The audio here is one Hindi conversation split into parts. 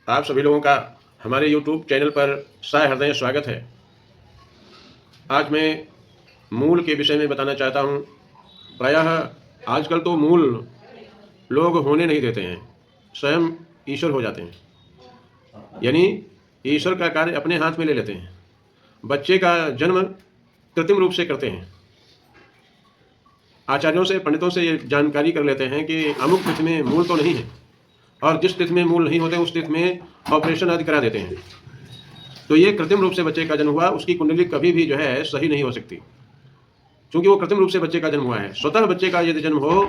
आप सभी लोगों का हमारे YouTube चैनल पर साय हृदय स्वागत है। आज मैं मूल के विषय में बताना चाहता हूँ। प्रायः आजकल तो मूल लोग होने नहीं देते हैं, स्वयं ईश्वर हो जाते हैं, यानी ईश्वर का कार्य अपने हाथ में ले लेते हैं। बच्चे का जन्म कृत्रिम रूप से करते हैं। आचार्यों से, पंडितों से ये जानकारी कर लेते हैं कि अमुक तिथि में मूल तो नहीं है, और जिस तिथि में मूल नहीं होते उस तिथि में ऑपरेशन आदि करा देते हैं। तो ये कृत्रिम रूप से बच्चे का जन्म हुआ, उसकी कुंडली कभी भी जो है सही नहीं हो सकती, क्योंकि वो कृत्रिम रूप से बच्चे का जन्म हुआ है। स्वतः बच्चे का यदि जन्म हो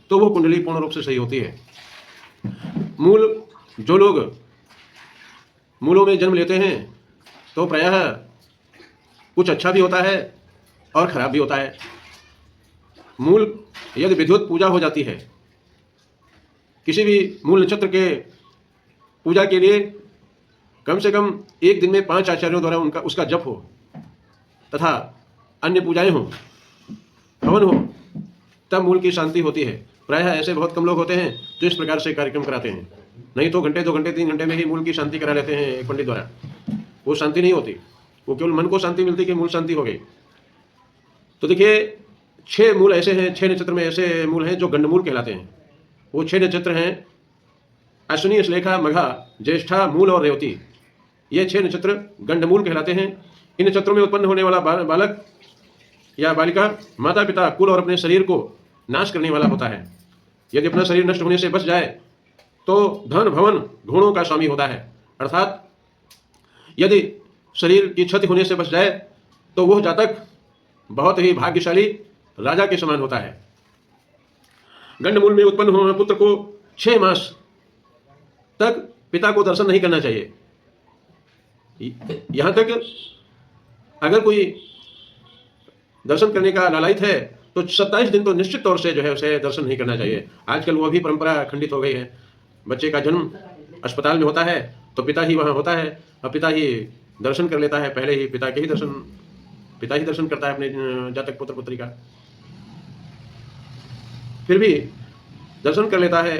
तो वो कुंडली पूर्ण रूप से सही होती है। मूल, जो लोग मूलों में जन्म लेते हैं तो प्रायः कुछ अच्छा भी होता है और खराब भी होता है। मूल यदि विधिवत पूजा हो जाती है, किसी भी मूल नक्षत्र के पूजा के लिए कम से कम एक दिन में 5 आचार्यों द्वारा उसका जप हो, तथा अन्य पूजाएं हो, हवन हो, तब मूल की शांति होती है। प्रायः ऐसे बहुत कम लोग होते हैं जो इस प्रकार से कार्यक्रम कराते हैं। नहीं तो घंटे, 2 घंटे, 3 घंटे में ही मूल की शांति करा लेते हैं एक पंडित द्वारा। वो शांति नहीं होती, वो केवल मन को शांति मिलती कि मूल शांति हो गई। तो देखिए, 6 मूल ऐसे हैं, 6 नक्षत्र में ऐसे मूल हैं जो गंडमूल कहलाते हैं। वो 6 नक्षत्र हैं अश्विनी, श्लेखा, मघा, ज्येष्ठा, मूल और रेवती। ये 6 नक्षत्र गंडमूल कहलाते हैं। इन नक्षत्रों में उत्पन्न होने वाला बालक या बालिका माता पिता, कुल और अपने शरीर को नाश करने वाला होता है। यदि अपना शरीर नष्ट होने से बच जाए तो धन, भवन, गुणों का स्वामी होता है। अर्थात यदि शरीर की क्षति होने से बच जाए तो वह जातक बहुत ही भाग्यशाली राजा के समान होता है। गंडमूल में उत्पन्न हुए पुत्र को 6 मास तक पिता को दर्शन नहीं करना चाहिए। यहां तक अगर कोई दर्शन करने का लालायित है तो 27 दिन तो निश्चित तौर से जो है उसे दर्शन नहीं करना चाहिए। आजकल वो भी परंपरा खंडित हो गई है। बच्चे का जन्म अस्पताल में होता है तो पिता ही वहां होता है और पिता ही दर्शन कर लेता है। पहले ही पिता ही दर्शन करता है अपने जातक पुत्र पुत्री का। फिर भी दर्शन कर लेता है,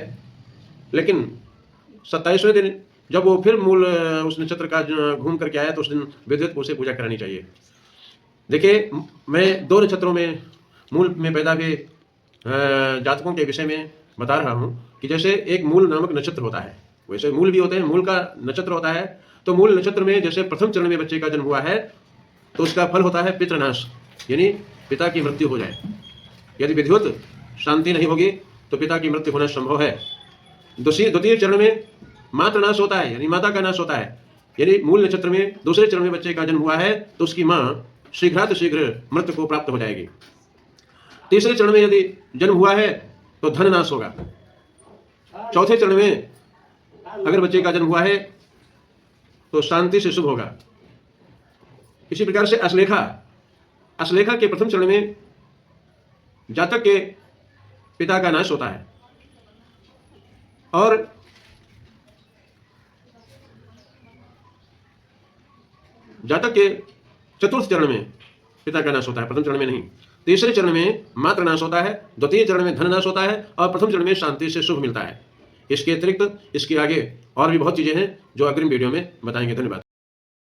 लेकिन 27वें दिन जब वो फिर मूल उस नक्षत्र का घूम करके आया तो उस दिन विधिवत उसे पूजा करानी चाहिए। देखिए, मैं 2 नक्षत्रों में मूल में पैदा हुए जातकों के विषय में बता रहा हूँ कि जैसे एक मूल नामक नक्षत्र होता है, वैसे मूल भी होते हैं। मूल का नक्षत्र होता है तो मूल नक्षत्र में जैसे प्रथम चरण में बच्चे का जन्म हुआ है तो उसका फल होता है पितृनाश, यानी पिता की मृत्यु हो जाए। यदि विधिवत शांति नहीं होगी तो पिता की मृत्यु होना संभव है। द्वितीय चरण में मातृनाश होता है, यानी माता का नाश होता है। यानी मूल नक्षत्र में दूसरे चरण में बच्चे का जन्म हुआ है तो उसकी माँ शीघ्र मृत्यु को प्राप्त हो जाएगी। तीसरे चरण में यदि जन्म हुआ है तो धन नाश होगा। चौथे चरण में अगर बच्चे का जन्म हुआ है तो शांति से शुभ होगा। इसी प्रकार से अश्लेखा के प्रथम चरण में जातक के पिता का नाश होता है, और जातक के चतुर्थ चरण में पिता का नाश होता है, प्रथम चरण में नहीं। तीसरे चरण में मात्र नाश होता है, द्वितीय चरण में धन नाश होता है, और प्रथम चरण में शांति से शुभ मिलता है। इसके अतिरिक्त इसके आगे और भी बहुत चीजें हैं जो अग्रिम वीडियो में बताएंगे। धन्यवाद।